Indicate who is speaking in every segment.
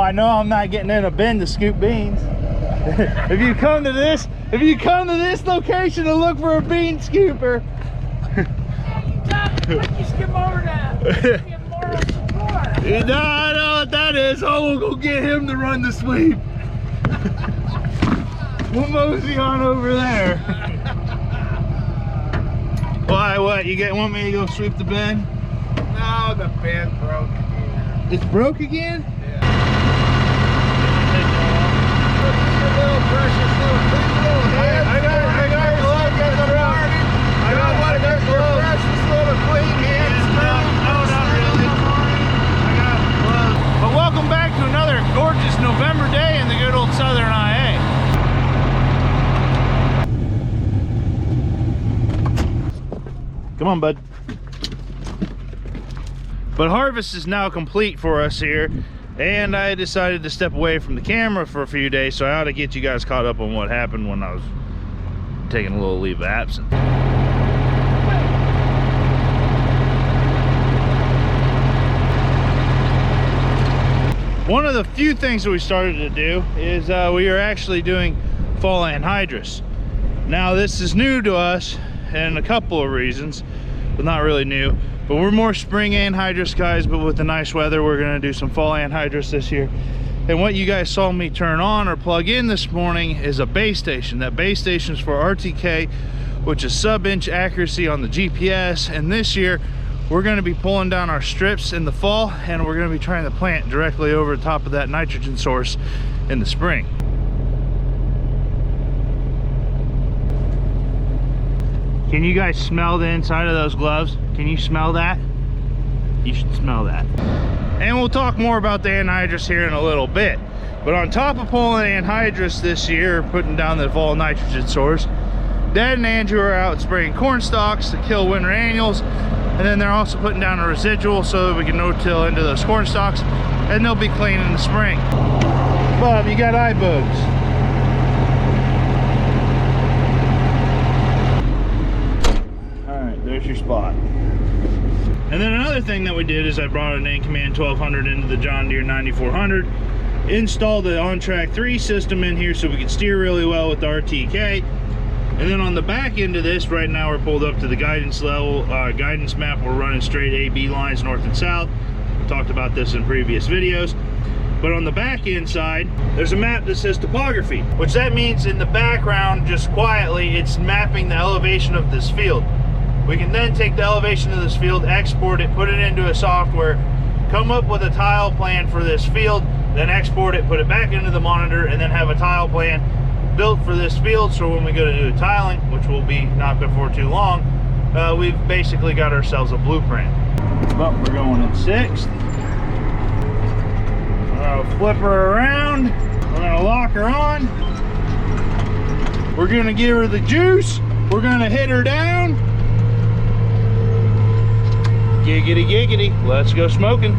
Speaker 1: I know I'm not getting in a bin to scoop beans. If you come to this location to look for a bean scooper.
Speaker 2: You skim over that. Give moral support.
Speaker 1: No, I know what that is. Oh, we'll go get him to run the sweep. We'll mosey on over there. Why, what? You want me to go sweep the bin?
Speaker 2: No, the bin broke again.
Speaker 1: It's broke again?
Speaker 2: Yeah. Your little precious little head.
Speaker 1: I got gloves at the road. I got one of those gloves.
Speaker 2: Precious little clean hands.
Speaker 1: No, not really. I got gloves. But welcome back to another gorgeous November day in the good old Southern IA. Come on, bud. But harvest is now complete for us here, and I decided to step away from the camera for a few days, so I ought to get you guys caught up on what happened when I was taking a little leave of absence. One of the few things that we started to do is we are actually doing fall anhydrous. Now this is new to us and a couple of reasons, but not really new. But we're more spring anhydrous guys, but with the nice weather, we're gonna do some fall anhydrous this year. And what you guys saw me turn on or plug in this morning is a base station. That base station is for RTK, which is sub-inch accuracy on the GPS. And this year, we're gonna be pulling down our strips in the fall, and we're gonna be trying to plant directly over the top of that nitrogen source in the spring. Can you guys smell the inside of those gloves? Can you smell that? You should smell that. And we'll talk more about the anhydrous here in a little bit. But on top of pulling anhydrous this year, putting down the fall nitrogen source, Dad and Andrew are out spraying corn stalks to kill winter annuals. And then they're also putting down a residual so that we can no-till into those corn stalks, and they'll be clean in the spring. Bob, you got eye bugs. There's your spot. And then another thing that we did is I brought an InCommand 1200 into the John Deere 9400, installed the On-Track 3 system in here so we could steer really well with the RTK. And then on the back end of this, right now we're pulled up to the guidance level, guidance map. We're running straight AB lines north and south. We talked about this in previous videos. But on the back end side, there's a map that says topography, which that means in the background, just quietly, it's mapping the elevation of this field. We can then take the elevation of this field, export it, put it into a software, come up with a tile plan for this field, then export it, put it back into the monitor, and then have a tile plan built for this field. So when we go to do tiling, which will be not before too long, we've basically got ourselves a blueprint. But we're going in 6th. I'll flip her around. We're gonna lock her on. We're gonna give her the juice. We're gonna hit her down. Giggity giggity, let's go smoking.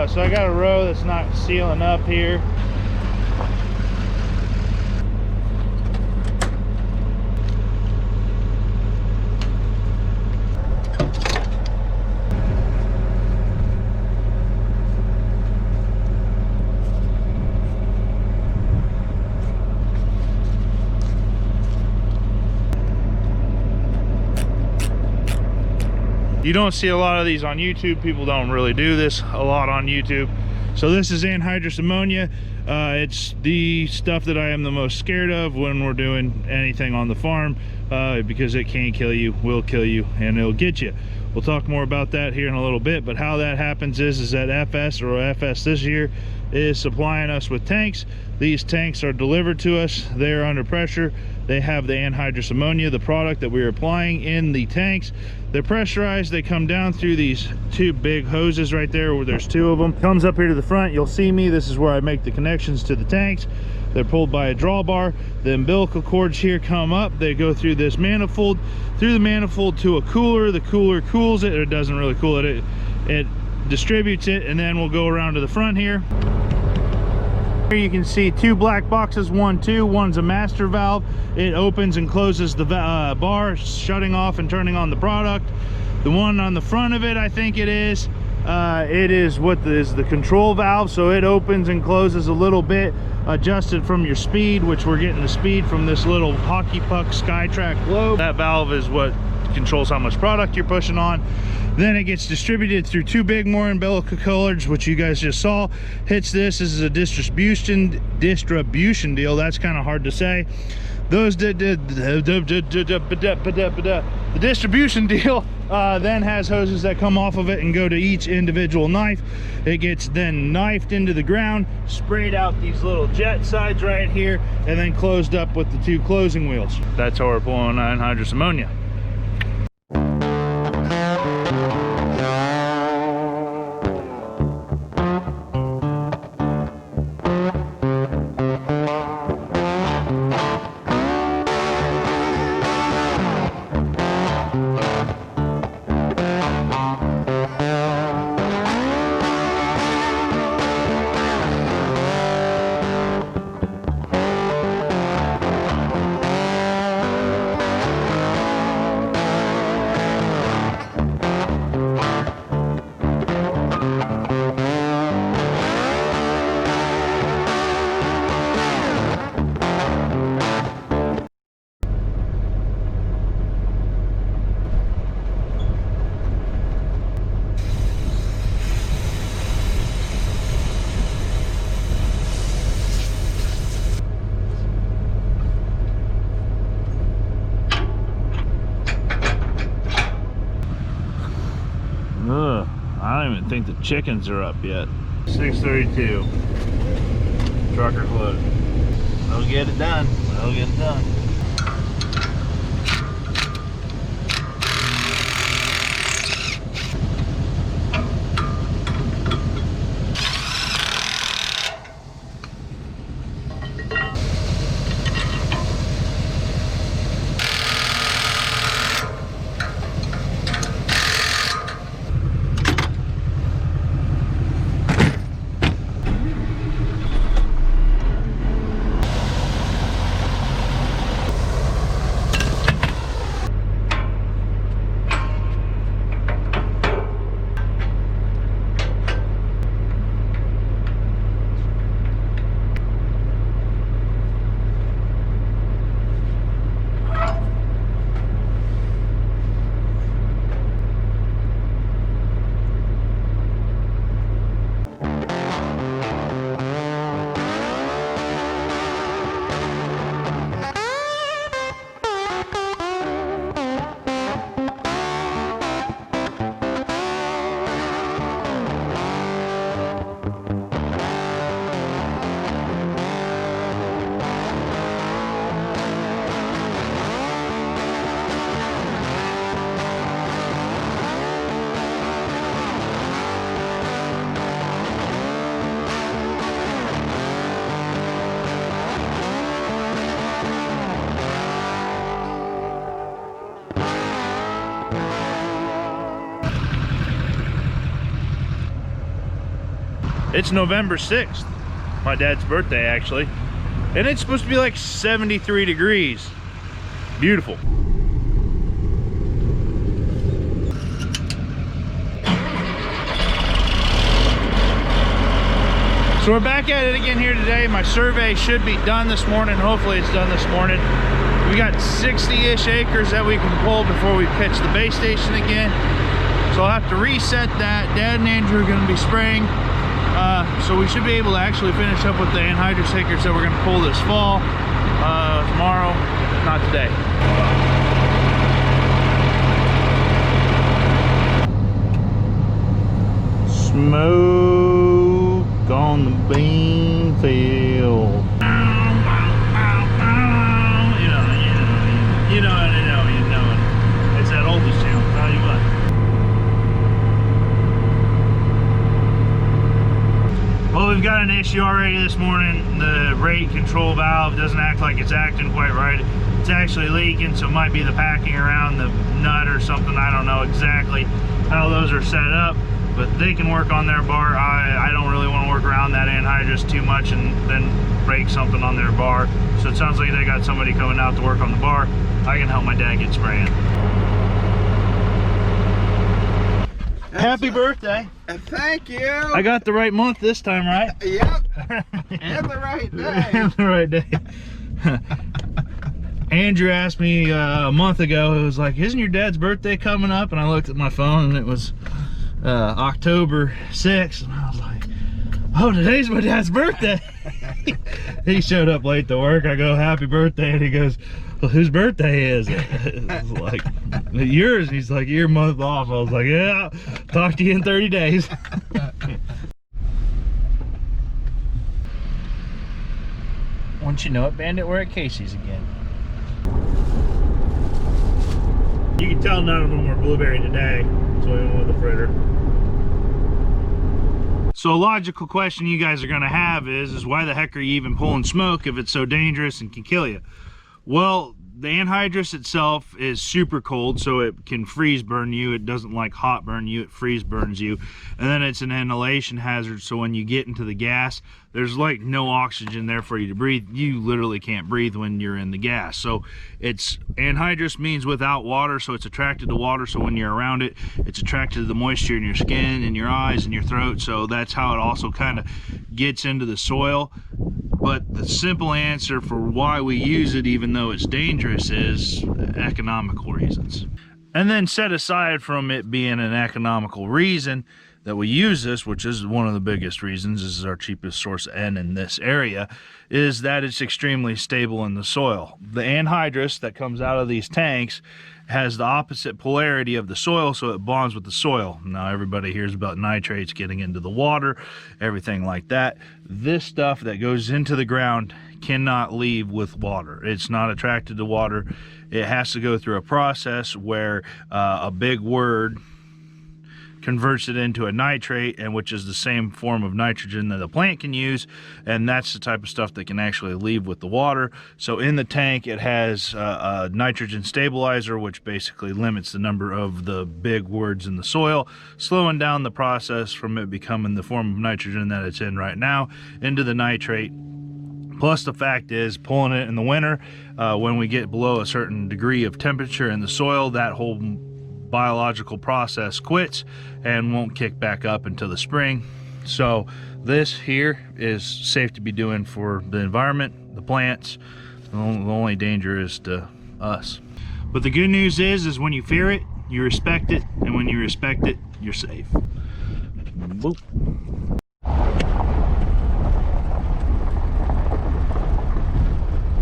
Speaker 1: So I got a row that's not sealing up here. You don't see a lot of these on YouTube. People don't really do this a lot on YouTube. So this is anhydrous ammonia. It's the stuff that I am the most scared of when we're doing anything on the farm, because it can kill you, will kill you, and it'll get you. We'll talk more about that here in a little bit, but how that happens is that FS this year is supplying us with tanks. These tanks are delivered to us. They're under pressure. They have the anhydrous ammonia, the product that we're applying in the tanks. They're pressurized. They come down through these two big hoses right there, where there's two of them. Comes up here to the front. You'll see me. This is where I make the connections to the tanks. They're pulled by a drawbar. The umbilical cords here come up. They go through this manifold, through the manifold to a cooler. The cooler cools it, or it doesn't really cool it. It distributes it, and then we'll go around to the front here. Here you can see two black boxes, one's a master valve. It opens and closes the bar, shutting off and turning on the product. The one on the front of it, I think it is what is the control valve, so it opens and closes a little bit, adjusted from your speed, which we're getting the speed from this little hockey puck SkyTrack globe. That valve is what controls how much product you're pushing on. Then it gets distributed through two big more umbilical cords, which you guys just saw. Hits this. This is a distribution deal. That's kind of hard to say. Those the distribution deal then has hoses that come off of it and go to each individual knife. It gets then knifed into the ground, sprayed out these little jet sides right here, and then closed up with the two closing wheels. That's how we're pulling anhydrous ammonia. I don't even think the chickens are up yet. 6:32. Trucker's loaded. We'll get it done. We'll get it done. It's November 6th, my dad's birthday actually, and it's supposed to be like 73 degrees. Beautiful. So we're back at it again here today. My survey should be done this morning. Hopefully it's done this morning. We got 60-ish acres that we can pull before we pitch the base station again. So I'll have to reset that. Dad and Andrew are going to be spraying. So we should be able to actually finish up with the anhydrous acres that we're going to pull this fall. Tomorrow, not today. Smoke on the bean field. You know it. It's that oldest channel, tell you what. Well, we've got an issue already this morning. The rate control valve doesn't act like it's acting quite right. It's actually leaking, so it might be the packing around the nut or something. I don't know exactly how those are set up, but they can work on their bar. I don't really want to work around that anhydrous too much and then break something on their bar. So it sounds like they got somebody coming out to work on the bar. I can help my dad get spraying. Happy birthday.
Speaker 3: Thank you.
Speaker 1: I got the right month this time, right?
Speaker 3: Yep. And the right day.
Speaker 1: And the right day. Andrew asked me a month ago, it was like, isn't your dad's birthday coming up? And I looked at my phone and it was October 6th. And I was like, oh, today's my dad's birthday. He showed up late to work. I go, happy birthday. And he goes, well, whose birthday is it? I was like, yours. And he's like, you're a month off. I was like, yeah, talk to you in 30 days. Once you know it, Bandit, we're at Casey's again. You can tell none of them were blueberry today, so we went with the fritter. So a logical question you guys are gonna have is why the heck are you even pulling smoke if it's so dangerous and can kill you? Well, the anhydrous itself is super cold, so it can freeze burn you. It doesn't like hot burn you, it freeze burns you. And then it's an inhalation hazard, so when you get into the gas, there's like no oxygen there for you to breathe. You literally can't breathe when you're in the gas. So it's anhydrous means without water, so it's attracted to water, so when you're around it, it's attracted to the moisture in your skin, in your eyes, in your throat. So that's how it also kind of gets into the soil. But the simple answer for why we use it, even though it's dangerous, is economical reasons. And then set aside from it being an economical reason that we use this, which is one of the biggest reasons, this is our cheapest source N in this area, is that it's extremely stable in the soil. The anhydrous that comes out of these tanks has the opposite polarity of the soil, so it bonds with the soil. Now everybody hears about nitrates getting into the water, everything like that. This stuff that goes into the ground cannot leave with water. It's not attracted to water. It has to go through a process where a big word converts it into a nitrate, and which is the same form of nitrogen that the plant can use, and that's the type of stuff that can actually leave with the water. So in the tank it has a nitrogen stabilizer, which basically limits the number of the big words in the soil, slowing down the process from it becoming the form of nitrogen that it's in right now into the nitrate. Plus the fact is, pulling it in the winter, when we get below a certain degree of temperature in the soil, that whole biological process quits and won't kick back up until the spring. So this here is safe to be doing for the environment, the plants. The only danger is to us. But the good news is when you fear it, you respect it, and when you respect it, you're safe. Boop.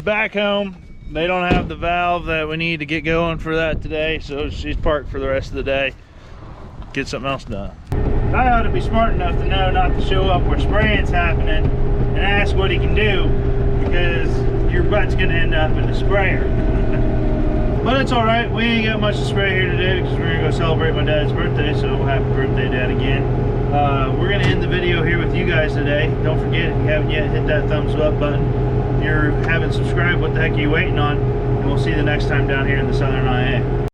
Speaker 1: Back home. They don't have the valve that we need to get going for that today, so she's parked for the rest of the day. Get something else done. I ought to be smart enough to know not to show up where spraying's happening and ask what he can do, because your butt's gonna end up in the sprayer. But it's all right. We ain't got much to spray here today because we're gonna go celebrate my dad's birthday, so happy birthday, Dad, again. We're gonna end the video here with you guys today. Don't forget, if you haven't yet, hit that thumbs up button. If you haven't subscribed, what the heck are you waiting on? And we'll see you the next time down here in the Southern IA.